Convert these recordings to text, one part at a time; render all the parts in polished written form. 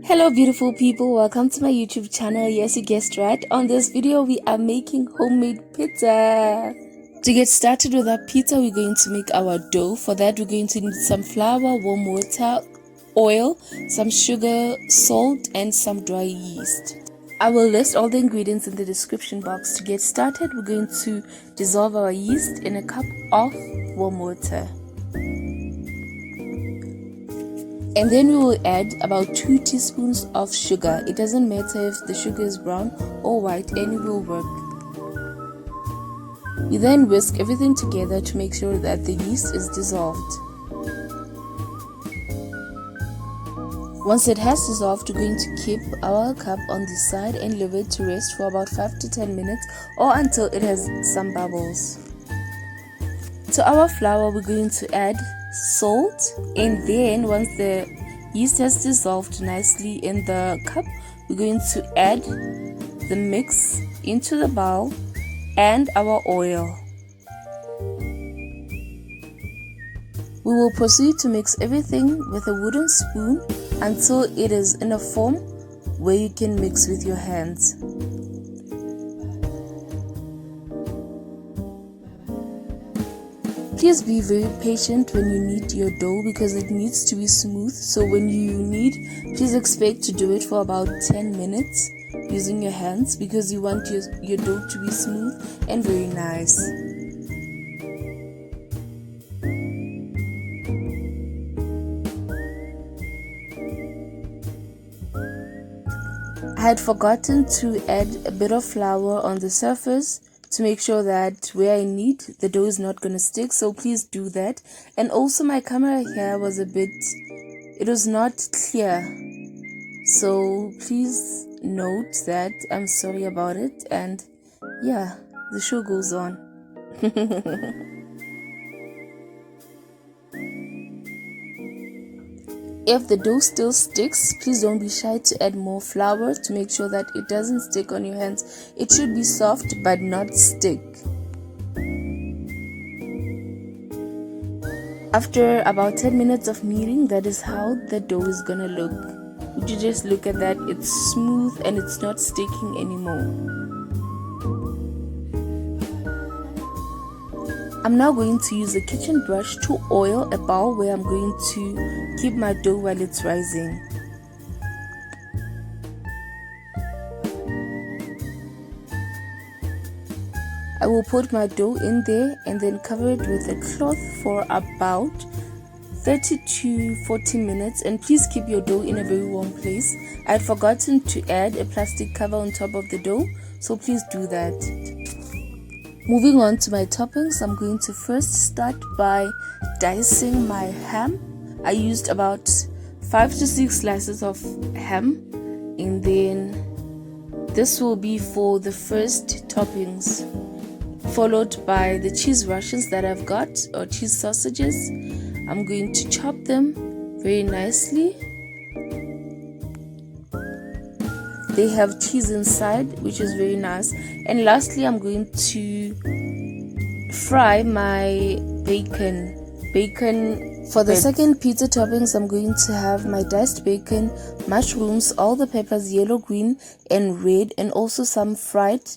Hello beautiful people, welcome to my YouTube channel. Yes, you guessed right. On this video we are making homemade pizza. To get started with our pizza, we're going to make our dough. For that we're going to need some flour, warm water, oil, some sugar, salt and some dry yeast. I will list all the ingredients in the description box. To get started, we're going to dissolve our yeast in a cup of warm water. And then we will add about 2 teaspoons of sugar. It doesn't matter if the sugar is brown or white, any will work. We then whisk everything together to make sure that the yeast is dissolved. Once it has dissolved, we're going to keep our cup on the side and leave it to rest for about 5 to 10 minutes or until it has some bubbles. To our flour, we're going to add salt, and then once the yeast has dissolved nicely in the cup, we're going to add the mix into the bowl and our oil. We will proceed to mix everything with a wooden spoon until it is in a form where you can mix with your hands. Please be very patient when you knead your dough because it needs to be smooth. So when you knead, please expect to do it for about 10 minutes using your hands because you want your dough to be smooth and very nice. I had forgotten to add a bit of flour on the surface to make sure that where I knead, the dough is not going to stick, so please do that. And also my camera here was it was not clear, so please note that. I'm sorry about it, and yeah, the show goes on. If the dough still sticks, please don't be shy to add more flour to make sure that it doesn't stick on your hands. It should be soft but not stick. After about 10 minutes of kneading, that is how the dough is gonna look. Would you just look at that? It's smooth and it's not sticking anymore. I'm now going to use a kitchen brush to oil a bowl where I'm going to keep my dough while it's rising. I will put my dough in there and then cover it with a cloth for about 30 to 40 minutes, and please keep your dough in a very warm place. I had forgotten to add a plastic cover on top of the dough, so please do that. Moving on to my toppings, I'm going to first start by dicing my ham. I used about 5 to 6 slices of ham, and then this will be for the first toppings, followed by the cheese rushes that I've got, or cheese sausages. I'm going to chop them very nicely. They have cheese inside, which is very nice. And lastly, I'm going to fry my bacon. For the second pizza toppings, I'm going to have my diced bacon, mushrooms, all the peppers, yellow, green and red, and also some fried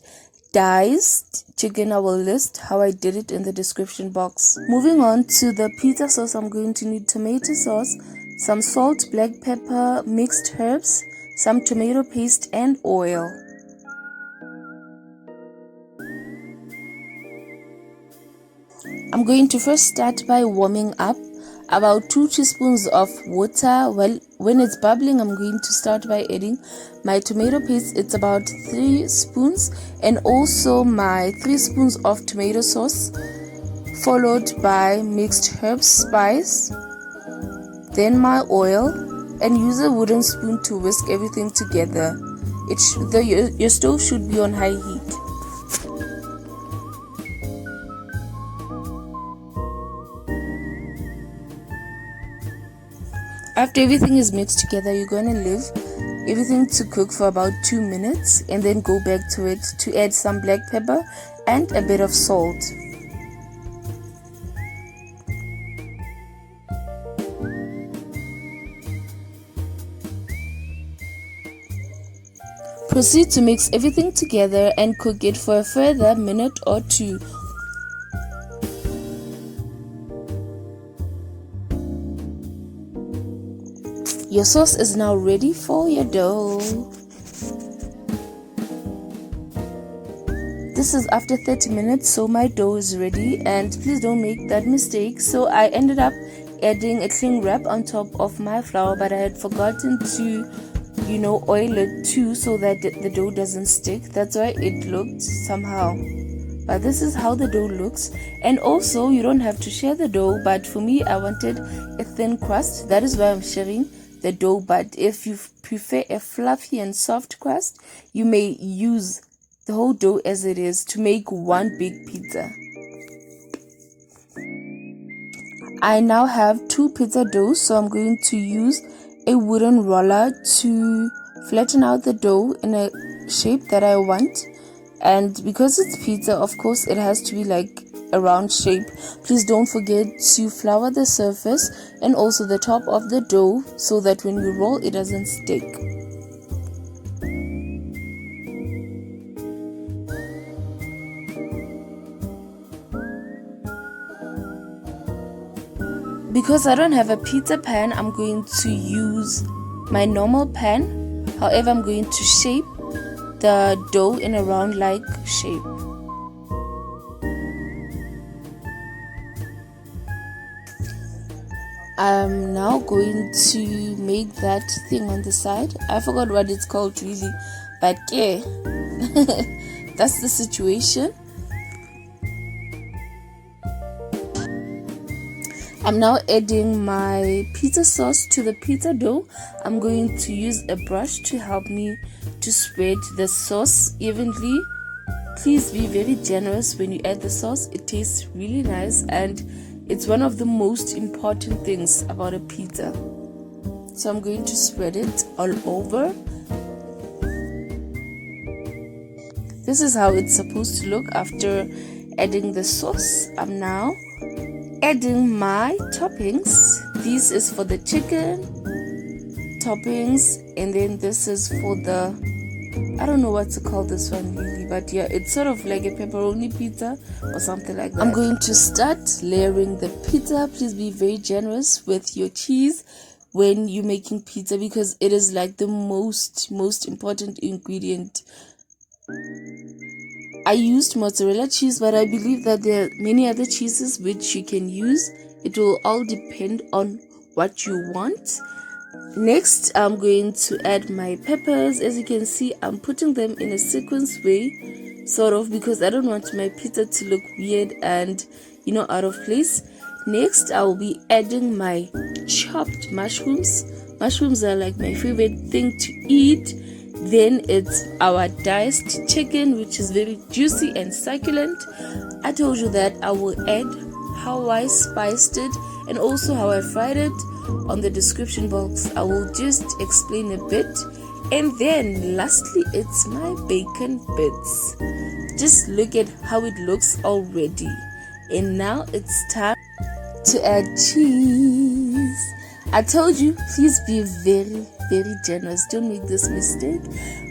diced chicken. I will list how I did it in the description box. Moving on to the pizza sauce, I'm going to need tomato sauce, some salt, black pepper, mixed herbs, some tomato paste and oil. I'm going to first start by warming up about 2 teaspoons of water. Well, when it's bubbling, I'm going to start by adding my tomato paste. It's about 3 spoons, and also my 3 spoons of tomato sauce, followed by mixed herbs, spice, then my oil, and use a wooden spoon to whisk everything together. Your stove should be on high heat. After everything is mixed together, you're going to leave everything to cook for about 2 minutes and then go back to it to add some black pepper and a bit of salt. Proceed to mix everything together and cook it for a further minute or two. Your sauce is now ready for your dough. This is after 30 minutes, so my dough is ready, and please don't make that mistake. So I ended up adding a cling wrap on top of my flour, but I had forgotten to oil it too, so that the dough doesn't stick. That's why it looked somehow, but this is how the dough looks. And also, you don't have to share the dough, but for me, I wanted a thin crust. That is why I'm sharing the dough. But if you prefer a fluffy and soft crust, you may use the whole dough as it is to make one big pizza. I now have 2 pizza doughs, so I'm going to use a wooden roller to flatten out the dough in a shape that I want. And because it's pizza, of course it has to be like a round shape. Please don't forget to flour the surface and also the top of the dough, so that when you roll it doesn't stick. Because I don't have a pizza pan, I'm going to use my normal pan. However, I'm going to shape the dough in a round-like shape. I'm now going to make that thing on the side. I forgot what it's called really, but yeah, that's the situation. I'm now adding my pizza sauce to the pizza dough. I'm going to use a brush to help me to spread the sauce evenly. Please be very generous when you add the sauce. It tastes really nice, and it's one of the most important things about a pizza. So I'm going to spread it all over. This is how it's supposed to look after adding the sauce. I'm now adding my toppings. This is for the chicken toppings, and then this is for the, I don't know what to call this one really, but yeah, it's sort of like a pepperoni pizza or something like that. I'm going to start layering the pizza. Please be very generous with your cheese when you're making pizza, because it is like the most important ingredient. I used mozzarella cheese, but I believe that there are many other cheeses which you can use. It will all depend on what you want. Next, I'm going to add my peppers. As you can see, I'm putting them in a sequence way, sort of, because I don't want my pizza to look weird and out of place. Next, I will be adding my chopped mushrooms. Mushrooms are like my favorite thing to eat. Then it's our diced chicken, which is very juicy and succulent. I told you that I will add how I spiced it and also how I fried it on the description box. I will just explain a bit. And then lastly, it's my bacon bits. Just look at how it looks already. And now it's time to add cheese. I told you, please be very generous. Don't make this mistake.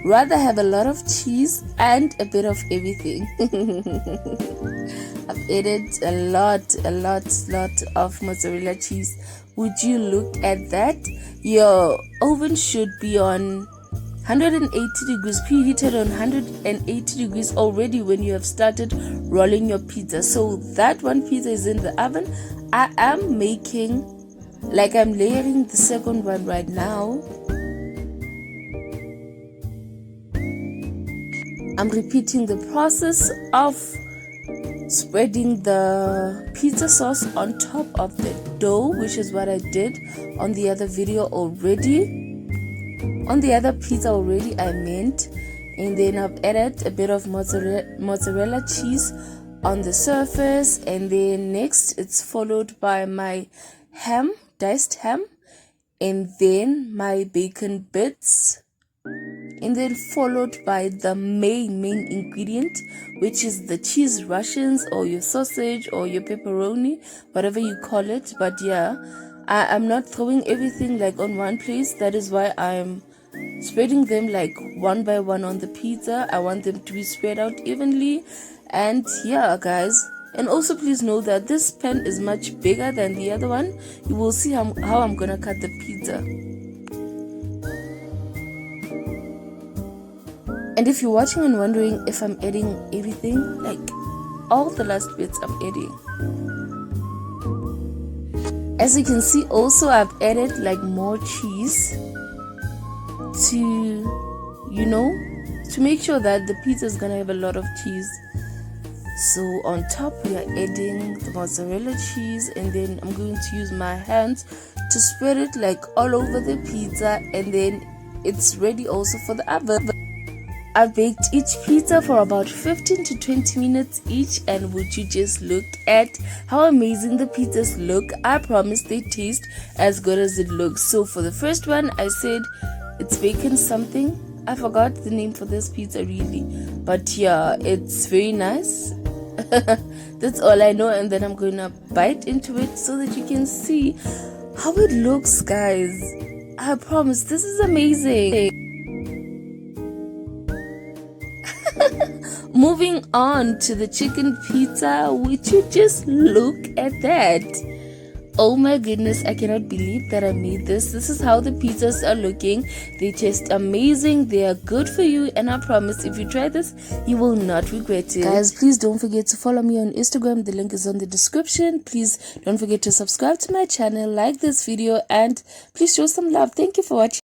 Rather have a lot of cheese and a bit of everything. I've added a lot of mozzarella cheese. Would you look at that? Your oven should be on 180 degrees, preheated on 180 degrees already when you have started rolling your pizza. So that one pizza is in the oven. I am making, like I'm layering the second one right now. I'm repeating the process of spreading the pizza sauce on top of the dough, which is what I did on the other video already. On the other pizza already, I meant. And then I've added a bit of mozzarella cheese on the surface. And then next, it's followed by my ham, diced ham. And then my bacon bits. And then followed by the main ingredient, which is the cheese Russians or your sausage or your pepperoni, whatever you call it. But yeah, I'm not throwing everything like on one place. That is why I'm spreading them like one by one on the pizza. I want them to be spread out evenly. And yeah, guys, and also please know that this pan is much bigger than the other one. You will see how I'm gonna cut the pizza. And if you're watching and wondering if I'm adding everything, like all the last bits I'm adding. As you can see, also I've added like more cheese to, you know, to make sure that the pizza is gonna have a lot of cheese. So on top we are adding the mozzarella cheese, and then I'm going to use my hands to spread it like all over the pizza, and then it's ready also for the oven. I baked each pizza for about 15 to 20 minutes each, and would you just look at how amazing the pizzas look. I promise they taste as good as it looks. So for the first one, I said it's bacon something. I forgot the name for this pizza really, but yeah, it's very nice. That's all I know, and then I'm gonna bite into it so that you can see how it looks, guys. I promise this is amazing. Moving on to the chicken pizza, would you just look at that? Oh my goodness, I cannot believe that I made this. This is how the pizzas are looking. They taste amazing, they are good for you, and I promise if you try this, you will not regret it. Guys, please don't forget to follow me on Instagram. The link is on the description. Please don't forget to subscribe to my channel, like this video, and please show some love. Thank you for watching.